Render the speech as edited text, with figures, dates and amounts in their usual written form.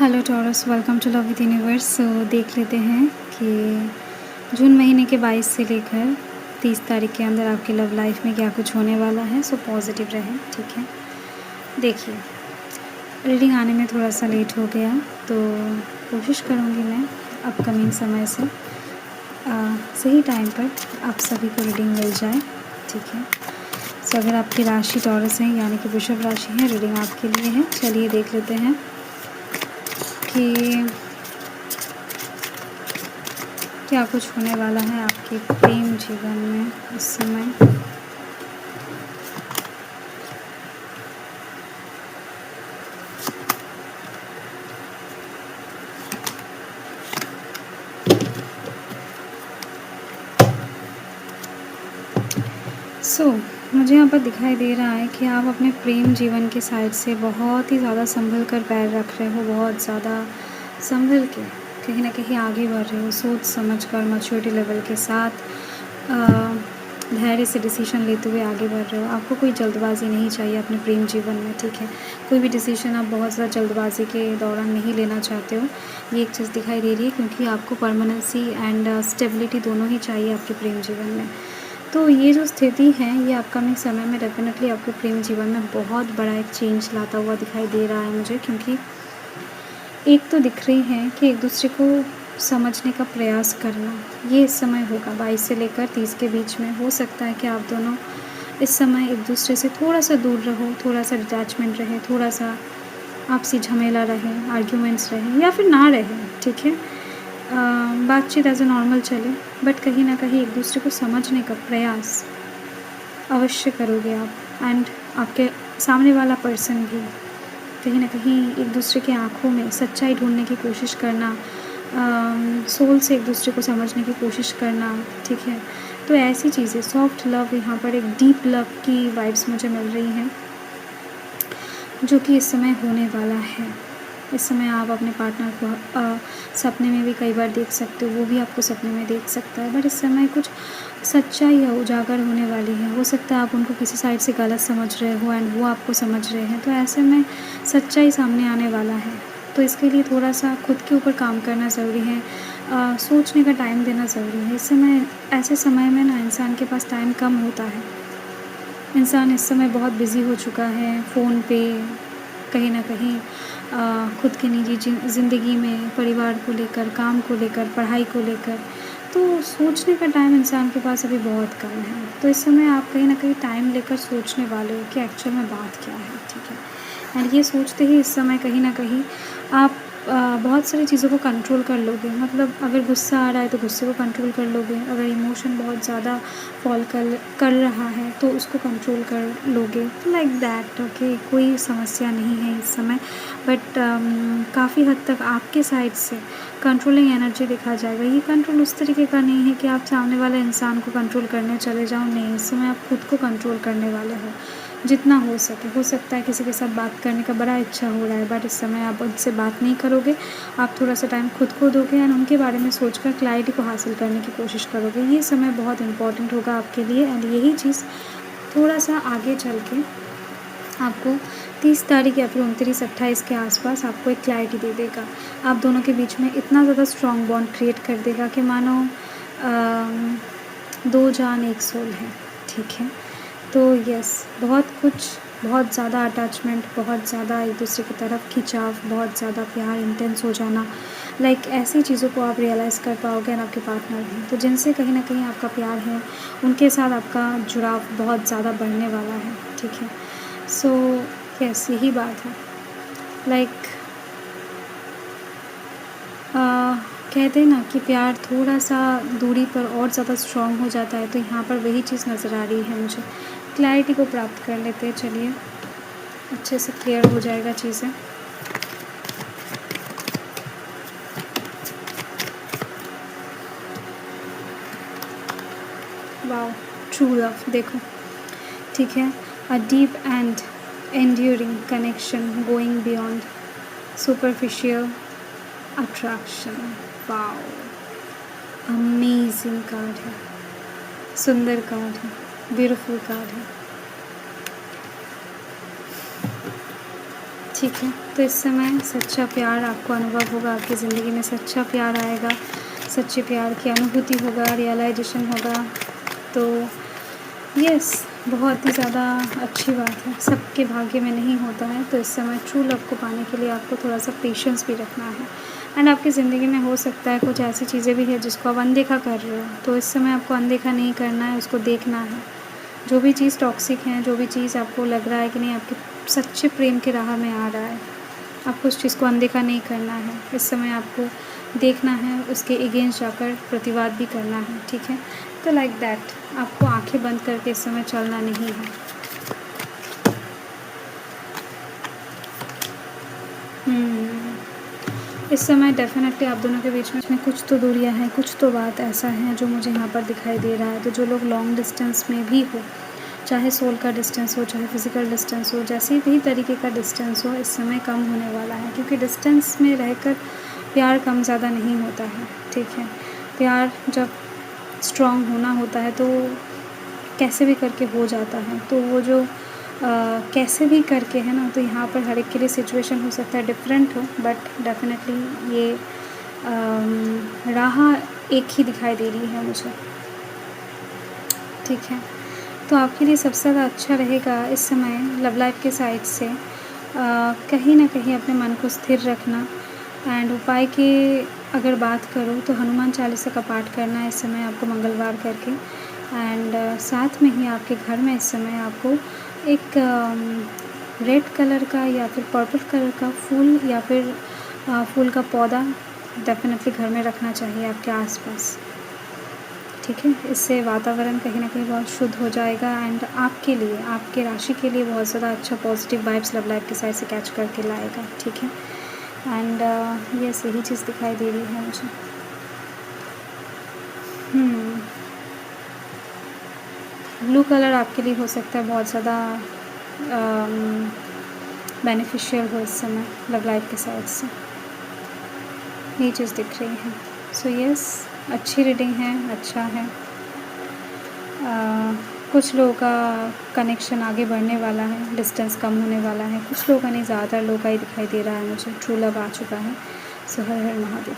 Hello Taurus, welcome to love with universe. So देख लेते हैं कि जून महीने के 22 से लेकर 30 तारीख के अंदर आपकी लव लाइफ में क्या कुछ होने वाला है। सो पॉजिटिव रहें, ठीक है। देखिए, रीडिंग आने में थोड़ा सा लेट हो गया, तो कोशिश करूँगी मैं अपकमिंग समय से सही टाइम पर आप सभी को रीडिंग मिल जाए, ठीक है। सो अगर आपकी राशि टॉरस है यानी कि वृषभ राशि है, रीडिंग आपके लिए है। चलिए देख लेते हैं कि क्या कुछ होने वाला है आपके प्रेम जीवन में इस समय। मुझे यहाँ पर दिखाई दे रहा है कि आप अपने प्रेम जीवन के साइड से बहुत ही ज़्यादा संभल कर पैर रख रहे हो, बहुत ज़्यादा संभल के कहीं ना कहीं आगे बढ़ रहे हो, सोच समझ कर मैच्योरिटी लेवल के साथ धैर्य से डिसीजन लेते हुए आगे बढ़ रहे हो। आपको कोई जल्दबाजी नहीं चाहिए अपने प्रेम जीवन में, ठीक है। कोई भी डिसीजन आप बहुत ज़्यादा जल्दबाजी के दौरान नहीं लेना चाहते हो, ये एक चीज़ दिखाई दे रही है, क्योंकि आपको परमानेंसी एंड स्टेबिलिटी दोनों ही चाहिए आपके प्रेम जीवन में। तो ये जो स्थिति है, ये अपकमिंग समय में डेफिनेटली आपके प्रेम जीवन में बहुत बड़ा एक चेंज लाता हुआ दिखाई दे रहा है मुझे, क्योंकि एक तो दिख रही है कि एक दूसरे को समझने का प्रयास करना, ये इस समय होगा 22 से लेकर 30 के बीच में। हो सकता है कि आप दोनों इस समय एक दूसरे से थोड़ा सा दूर रहो, थोड़ा सा डिटैचमेंट रहे, थोड़ा सा आपसी झमेला रहे, आर्ग्यूमेंट्स रहे या फिर ना रहे, ठीक है। बातचीत एज ए नॉर्मल चले, बट कहीं ना कहीं एक दूसरे को समझने का प्रयास अवश्य करोगे आप। एंड आपके सामने वाला पर्सन भी कहीं ना कहीं एक दूसरे के आँखों में सच्चाई ढूंढने की कोशिश करना, सोल से एक दूसरे को समझने की कोशिश करना, ठीक है। तो ऐसी चीज़ें, सॉफ्ट लव, यहाँ पर एक डीप लव की वाइब्स मुझे मिल रही हैं, जो कि इस समय होने वाला है। इस समय आप अपने पार्टनर को सपने में भी कई बार देख सकते हो, वो भी आपको सपने में देख सकता है, बट इस समय कुछ सच्चाई है उजागर होने वाली है। हो सकता है आप उनको किसी साइड से गलत समझ रहे हो एंड वो आपको समझ रहे हैं, तो ऐसे में सच्चाई सामने आने वाला है। तो इसके लिए थोड़ा सा खुद के ऊपर काम करना ज़रूरी है, सोचने का टाइम देना ज़रूरी है। इस समय, ऐसे समय में ना इंसान के पास टाइम कम होता है। इंसान इस समय बहुत बिज़ी हो चुका है फ़ोन पे, कहीं ना कहीं खुद की निजी ज़िंदगी में, परिवार को लेकर, काम को लेकर, पढ़ाई को लेकर, तो सोचने का टाइम इंसान के पास अभी बहुत कम है। तो इस समय आप कहीं ना कहीं टाइम लेकर सोचने वाले हो कि एक्चुअल में बात क्या है, ठीक है। एंड ये सोचते ही इस समय कहीं ना कहीं आप बहुत सारी चीज़ों को कंट्रोल कर लोगे। मतलब अगर गुस्सा आ रहा है तो गुस्से को कंट्रोल कर लोगे, अगर इमोशन बहुत ज़्यादा फॉल कर रहा है तो उसको कंट्रोल कर लोगे, तो लाइक दैट, ओके। कोई समस्या नहीं है इस समय, बट काफ़ी हद तक आपके साइड से कंट्रोलिंग एनर्जी देखा जाएगा। ये कंट्रोल उस तरीके का नहीं है कि आप सामने वाले इंसान को कंट्रोल करने चले जाओ, नहीं। इस समय आप खुद को कंट्रोल करने वाले हो जितना हो सके। हो सकता है किसी के साथ बात करने का बड़ा इच्छा हो रहा है, बट इस समय आप उनसे बात नहीं करोगे, आप थोड़ा सा टाइम खुद को दोगे एंड उनके बारे में सोचकर क्लैरिटी को हासिल करने की कोशिश करोगे। ये समय बहुत इंपॉर्टेंट होगा आपके लिए, एंड यही चीज़ थोड़ा सा आगे चल के आपको 30 तारीख या फिर 29-28 के आसपास आपको एक क्लैरिटी दे देगा। आप दोनों के बीच में इतना ज़्यादा स्ट्रॉन्ग बॉन्ड क्रिएट कर देगा कि मानो दो जान एक सोल है, ठीक है। तो यस, बहुत कुछ, बहुत ज़्यादा अटैचमेंट, बहुत ज़्यादा एक दूसरे की तरफ खिंचाव, बहुत ज़्यादा प्यार, इंटेंस हो जाना, लाइक ऐसी चीज़ों को आप रियलाइज़ कर पाओगे ना आपके पार्टनर भी। तो जिनसे कहीं ना कहीं आपका प्यार है, उनके साथ आपका जुड़ाव बहुत ज़्यादा बढ़ने वाला है, ठीक है। सो यस, यही बात है। लाइक कहते हैं ना कि प्यार थोड़ा सा दूरी पर और ज़्यादा स्ट्रॉन्ग हो जाता है, तो यहाँ पर वही चीज़ नज़र आ रही है मुझे। क्लैरिटी को प्राप्त कर लेते हैं, चलिए अच्छे से क्लियर हो जाएगा चीज़ें। वाओ, ट्रू लव, देखो, ठीक है। A deep and enduring connection going beyond superficial attraction. Wow, amazing card है, सुंदर कार्ड है, ब्यूटीफुल कार्ड है, ठीक है, तो इस समय सच्चा प्यार आपको अनुभव होगा, आपकी ज़िंदगी में सच्चा प्यार आएगा, सच्चे प्यार की अनुभूति होगा, रियलाइजेशन होगा। तो यस, बहुत ही ज़्यादा अच्छी बात है, सबके भाग्य में नहीं होता है। तो इस समय ट्रू लव को पाने के लिए आपको थोड़ा-सा पेशेंस भी रखना है। एंड आपकी ज़िंदगी में हो सकता है कुछ ऐसी चीज़ें भी हैं जिसको आप अनदेखा कर रहे हो, तो इस समय आपको अनदेखा नहीं करना है, उसको देखना है। जो भी चीज़ टॉक्सिक है, जो भी चीज़ आपको लग रहा है कि नहीं आपके सच्चे प्रेम की राह में आ रहा है, आपको उस चीज़ को अनदेखा नहीं करना है। इस समय आपको देखना है, उसके अगेंस्ट जाकर प्रतिवाद भी करना है, ठीक है? तो लाइक दैट आपको आँखें बंद करके इस समय चलना नहीं है। इस समय डेफ़िनेटली आप दोनों के बीच में कुछ तो दूरियाँ हैं, कुछ तो बात ऐसा है जो मुझे यहाँ पर दिखाई दे रहा है। तो जो लोग लॉन्ग डिस्टेंस में भी हो, चाहे सोल का डिस्टेंस हो, चाहे फ़िज़िकल डिस्टेंस हो, जैसे भी तरीके का डिस्टेंस हो, इस समय कम होने वाला है, क्योंकि डिस्टेंस में रहकर प्यार कम ज़्यादा नहीं होता है, ठीक है? प्यार जब स्ट्रॉन्ग होना होता है तो कैसे भी करके हो जाता है। तो वो जो कैसे भी करके है ना, तो यहाँ पर हर एक के लिए सिचुएशन हो सकता है डिफरेंट हो, बट डेफ़िनेटली ये राह एक ही दिखाई दे रही है मुझे, ठीक है? तो आपके लिए सबसे ज़्यादा अच्छा रहेगा इस समय लव लाइफ़ के साइड से कहीं न कहीं अपने मन को स्थिर रखना। एंड उपाय की अगर बात करूँ तो हनुमान चालीसा का पाठ करना है इस समय आपको मंगलवार करके। एंड साथ में ही आपके घर में इस समय आपको एक रेड कलर का या फिर पर्पल कलर का फूल या फिर फूल का पौधा डेफ़िनेटली घर में रखना चाहिए आपके आस-पास, ठीक है? इससे वातावरण कहीं न कहीं बहुत शुद्ध हो जाएगा एंड आपके लिए, आपके राशि के लिए बहुत ज़्यादा अच्छा पॉज़िटिव वाइब्स लव लाइफ़ की साइड से कैच करके लाएगा, ठीक है? एंड यस, यही चीज़ दिखाई दे रही है मुझे। ब्लू कलर आपके लिए हो सकता है बहुत ज़्यादा बेनिफिशियल हो इस समय लव लाइफ़ के साइड से, ये चीज़ दिख रही है। सो यस, अच्छी रीडिंग है, अच्छा है। कुछ लोगों का कनेक्शन आगे बढ़ने वाला है, डिस्टेंस कम होने वाला है, कुछ लोगों का नहीं, ज़्यादातर लोगों का ही दिखाई दे रहा है मुझे, ट्रू लव आ चुका है। सो हर हर महादेव।